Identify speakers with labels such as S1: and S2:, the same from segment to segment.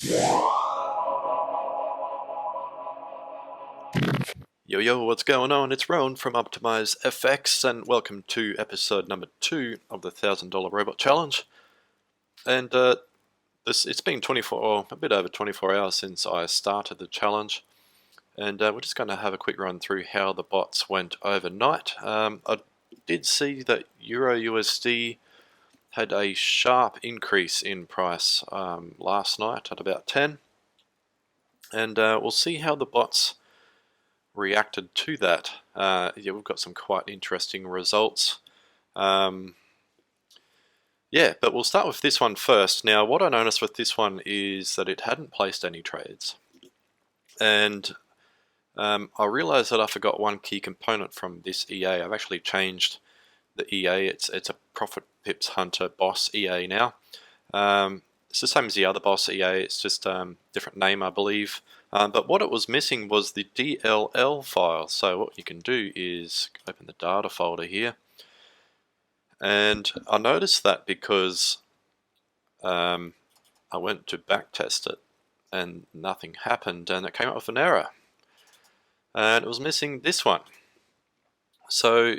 S1: Yo yo, what's going on? It's Rowan from Optimize FX, and welcome to episode number 2 of the $1,000 Robot Challenge. And it's been 24, a bit over 24 hours since I started the challenge, and we're just going to have a quick run through how the bots went overnight. I did see that Euro USD had a sharp increase in price last night at about 10, and we'll see how the bots reacted to that. Yeah, we've got some quite interesting results. Yeah, but we'll start with this one first. Now, what I noticed with this one is that it hadn't placed any trades. And I realized that I forgot one key component from this EA. I've actually changed the EA. It's a Profit Pips Hunter Boss EA now. It's the same as the other Boss EA. It's just different name, I believe. But what it was missing was the DLL file. So what you can do is open the data folder here. And I noticed that because I went to backtest it and nothing happened, and it came up with an error. And it was missing this one. So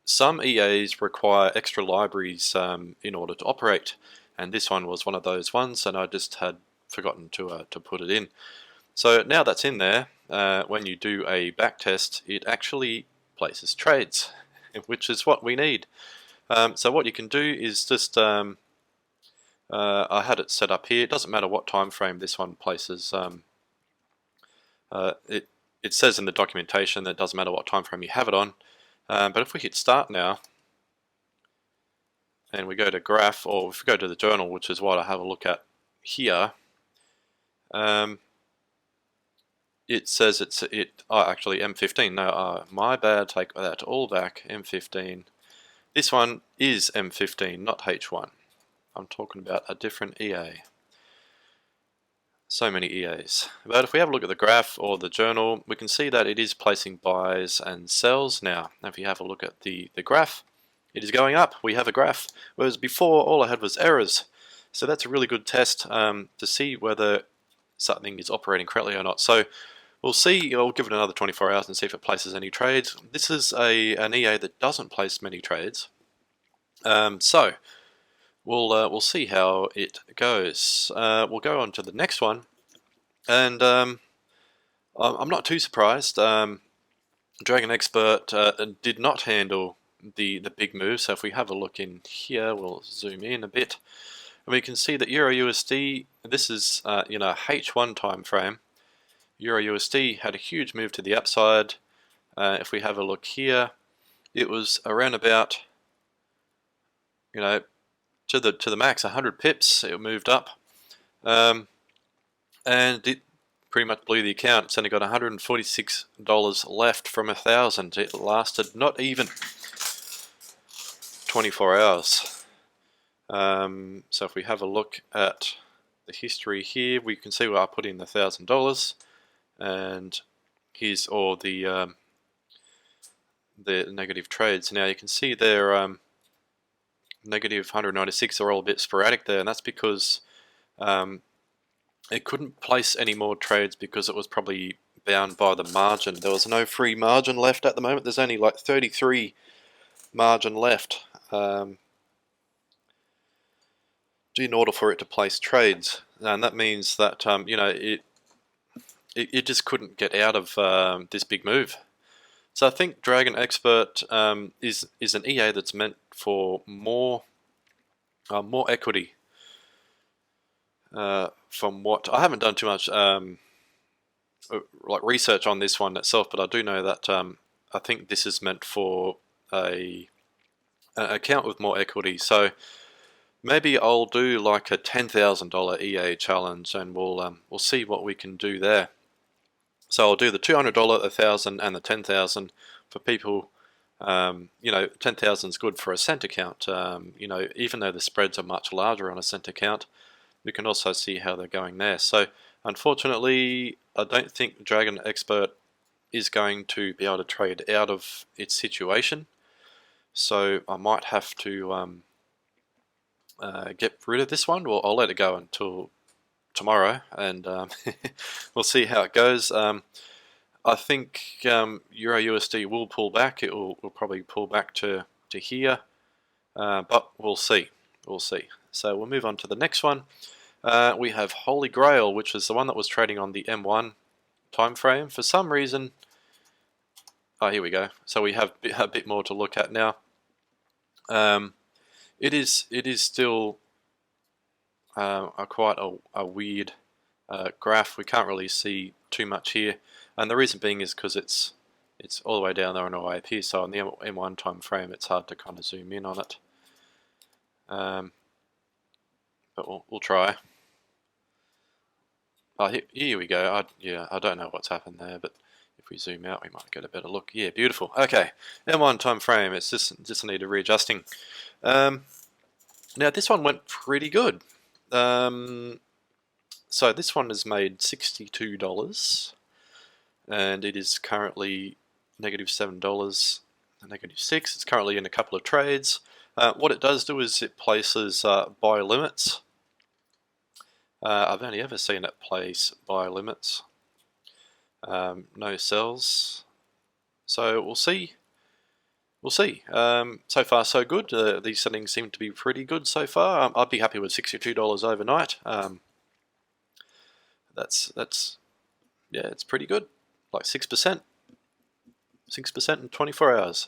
S1: some EAs require extra libraries in order to operate, and this one was one of those ones, and I just had forgotten to put it in. So now that's in there, when you do a backtest, it actually places trades, which is what we need. So what you can do is just, I had it set up here. It doesn't matter what time frame this one places. It says in the documentation that it doesn't matter what time frame you have it on. But if we hit start now, and we go to graph, or if we go to the journal, which is what I have a look at here, it says actually M15. No, my bad. Take that all back. M15. This one is M15, not H1. I'm talking about a different EA. So many EAs. But if we have a look at the graph or the journal, we can see that it is placing buys and sells now. If you have a look at the graph, it is going up. We have a graph, whereas before all I had was errors. So that's a really good test to see whether something is operating correctly or not. So we'll see. I'll give it another 24 hours and see if it places any trades. This is an EA that doesn't place many trades. So we'll see how it goes. We'll go on to the next one, and I'm not too surprised. Dragon Expert did not handle the big move. So if we have a look in here, we'll zoom in a bit, and we can see that Euro USD. This is H1 time frame. Euro USD had a huge move to the upside. If we have a look here, it was around about, to the max, 100 pips. It moved up, and it pretty much blew the account. It's only got $146 left from 1,000. It lasted not even 24 hours. So if we have a look at the history here, we can see where I put in the $1,000, and here's all the negative trades. Now you can see they're negative 196 are all a bit sporadic there, and that's because it couldn't place any more trades because it was probably bound by the margin. There was no free margin left at the moment. There's only like 33 margin left in order for it to place trades, and that means that it just couldn't get out of this big move. So I think Dragon Expert is an EA that's meant for more equity. From what I haven't done too much like research on this one itself, but I do know that I think this is meant for an account with more equity. So maybe I'll do like a $10,000 EA challenge, and we'll see what we can do there. So I'll do the $200, $1,000, and the $10,000 for people. 10,000 is good for a cent account. Even though the spreads are much larger on a cent account, we can also see how they're going there. So unfortunately, I don't think Dragon Expert is going to be able to trade out of its situation. So I might have to get rid of this one, or I'll let it go until tomorrow, and we'll see how it goes. I think Euro USD will pull back. It will probably pull back to here, but we'll see. We'll see. So we'll move on to the next one. We have Holy Grail, which is the one that was trading on the M1 time frame. For some reason, oh, here we go. So we have a bit more to look at now. It is still quite a weird graph. We can't really see too much here, and the reason being is because it's all the way down there on OIP. So on the M1 time frame, it's hard to kind of zoom in on it. But we'll try. Oh, here we go. I don't know what's happened there, but if we zoom out, we might get a better look. Yeah, beautiful. Okay, M1 time frame. It's just needed readjusting. Now this one went pretty good. So this one has made $62, and it is currently -$7, -6. It's currently in a couple of trades. What it does do is it places buy limits. I've only ever seen it place buy limits. No sells. So we'll see. We'll see. So far so good. These settings seem to be pretty good so far. I'd be happy with $62 overnight. That's yeah, it's pretty good. Like 6%. 6% in 24 hours.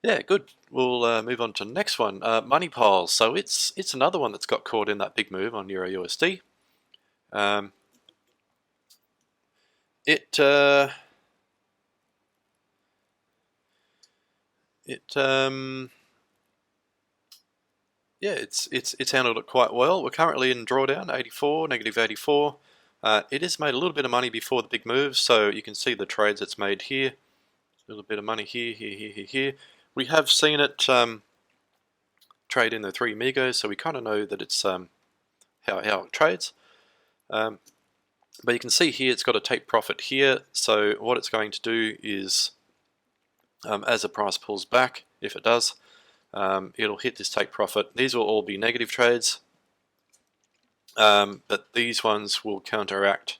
S1: Yeah, good. We'll move on to the next one. Money piles. So it's another one that's got caught in that big move on Euro USD. Yeah, it's handled it quite well. We're currently in drawdown, 84, -84. It has made a little bit of money before the big move, so you can see the trades it's made here. A little bit of money here, here. We have seen it trade in the 3 Migos, so we kind of know that it's how it trades. But you can see here it's got a take profit here, so what it's going to do is, as the price pulls back, if it does, it'll hit this take profit. These will all be negative trades, but these ones will counteract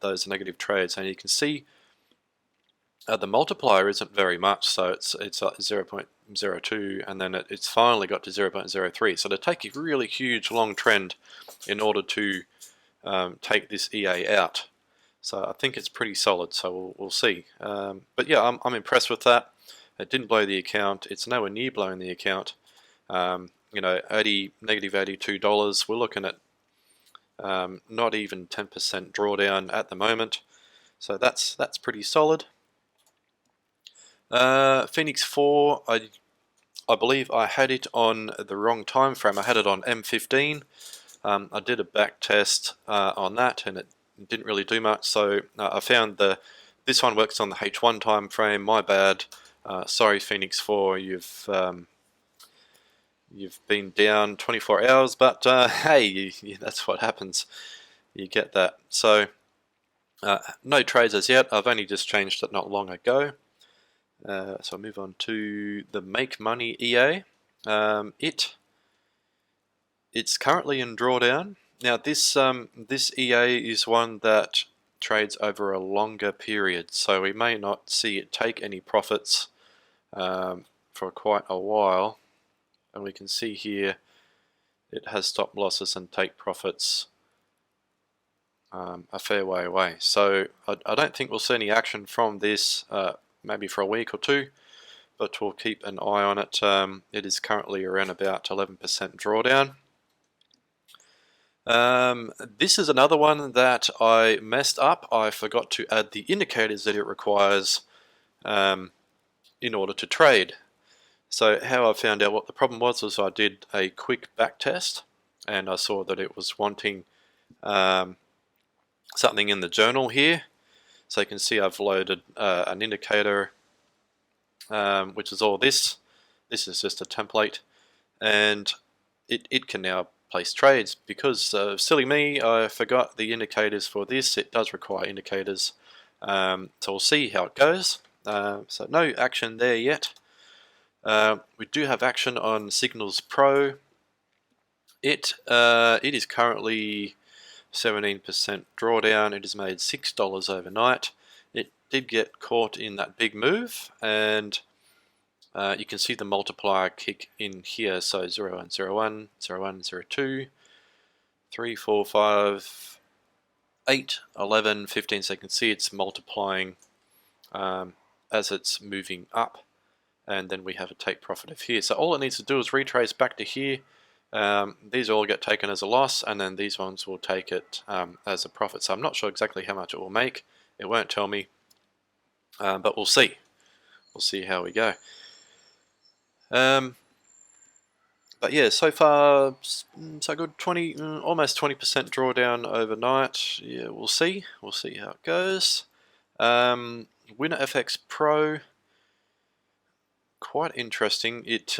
S1: those negative trades, and you can see the multiplier isn't very much, so it's 0.02, and then it's finally got to 0.03. So to take a really huge long trend in order to take this EA out. So I think it's pretty solid, so we'll see. But yeah, I'm impressed with that. It didn't blow the account. It's nowhere near blowing the account. You know, -$82. We're looking at not even 10% drawdown at the moment. So that's pretty solid. Phoenix 4, I believe I had it on the wrong time frame. I had it on M15. I did a back test on that, and it didn't really do much. So I found this one works on the H1 time frame. My bad. Sorry, Phoenix 4. You've been down 24 hours, but hey, that's what happens. You get that. So no trades as yet. I've only just changed it not long ago. So I'll move on to the Make Money EA. It's currently in drawdown. Now this EA is one that trades over a longer period, so we may not see it take any profits for quite a while. And we can see here it has stop losses and take profits a fair way away. So I don't think we'll see any action from this maybe for a week or two, but we'll keep an eye on it. It is currently around about 11% drawdown. This is another one that I messed up. I forgot to add the indicators that it requires in order to trade. So how I found out what the problem was I did a quick back test, and I saw that it was wanting something in the journal here. So you can see I've loaded an indicator, which is all this. This is just a template, and it can now place trades. Because silly me, I forgot the indicators for this. It does require indicators, so we'll see how it goes. So no action there yet. We do have action on Signals Pro. It is currently 17% drawdown. It has made $6 overnight. It did get caught in that big move, and you can see the multiplier kick in here. So 0101, 0102, 3, 4, 5, 8, 11, 15 seconds. See, it's multiplying as it's moving up, and then we have a take profit of here. So all it needs to do is retrace back to here. These all get taken as a loss, and then these ones will take it as a profit. So I'm not sure exactly how much it will make. It won't tell me, but we'll see. We'll see how we go. But yeah, so far so good. Almost 20% drawdown overnight. Yeah, we'll see. We'll see how it goes. WinnerFX Pro, quite interesting. It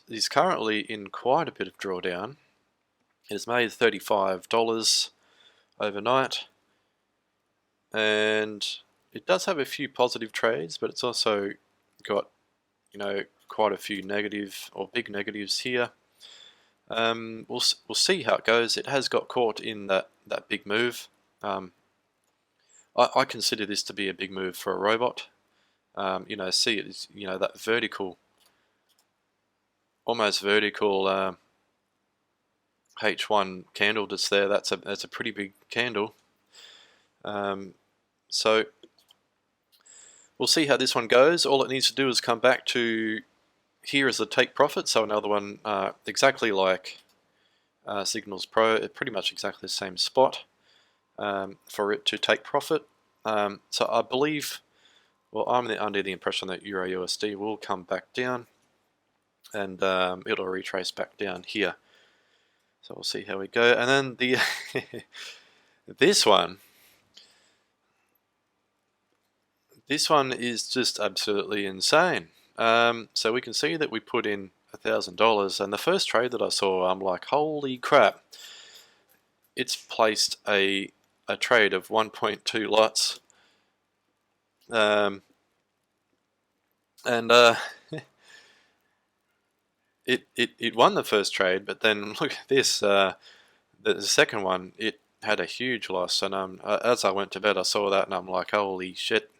S1: is currently in quite a bit of drawdown. It has made $35 overnight, and it does have a few positive trades, but it's also got, you know, quite a few negative or big negatives here. We'll see how it goes. It has got caught in that big move. I consider this to be a big move for a robot. You know, see it is, you know, that vertical, almost vertical H1 candle that's there. That's a pretty big candle. So we'll see how this one goes. All it needs to do is come back to here as the take profit. So another one exactly like Signals Pro, pretty much exactly the same spot for it to take profit. So I believe, well, I'm under the impression that EURUSD will come back down, and it'll retrace back down here. So we'll see how we go. And then the this one is just absolutely insane. So we can see that we put in $1,000, and the first trade that I saw, I'm like, holy crap! It's placed a trade of 1.2 lots, and it won the first trade, but then look at this, the second one, it had a huge loss, and as I went to bed I saw that and I'm like, holy shit,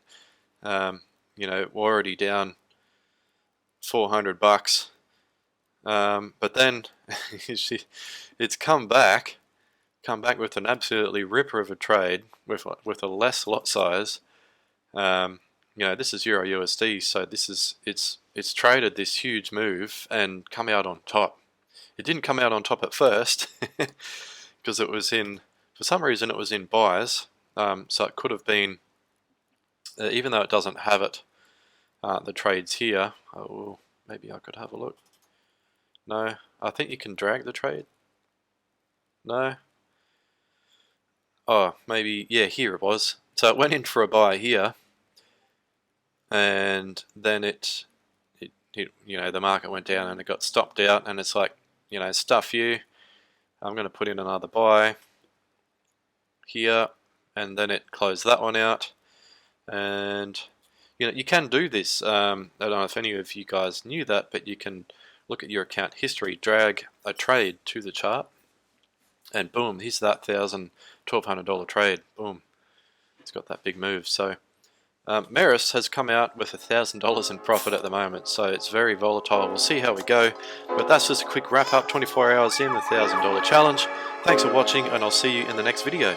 S1: you know, we're already down $400, but then it's come back with an absolutely ripper of a trade with a less lot size. You know, this is EURUSD, so it's traded this huge move and come out on top. It didn't come out on top at first because it was in, for some reason it was in buys, so it could have been, even though it doesn't have it, the trades here. Oh, maybe I could have a look. No, I think you can drag the trade. No. Oh, maybe, yeah, here it was. So it went in for a buy here, and then it you know, the market went down and it got stopped out, and it's like, you know, stuff you, I'm going to put in another buy here, and then it closed that one out. And you know, you can do this. I don't know if any of you guys knew that, but you can look at your account history, drag a trade to the chart, and boom, here's that $1,200 trade. Boom, it's got that big move. So Meris has come out with $1,000 in profit at the moment, so it's very volatile. We'll see how we go, but that's just a quick wrap up. 24 hours in, the $1,000 challenge. Thanks for watching, and I'll see you in the next video.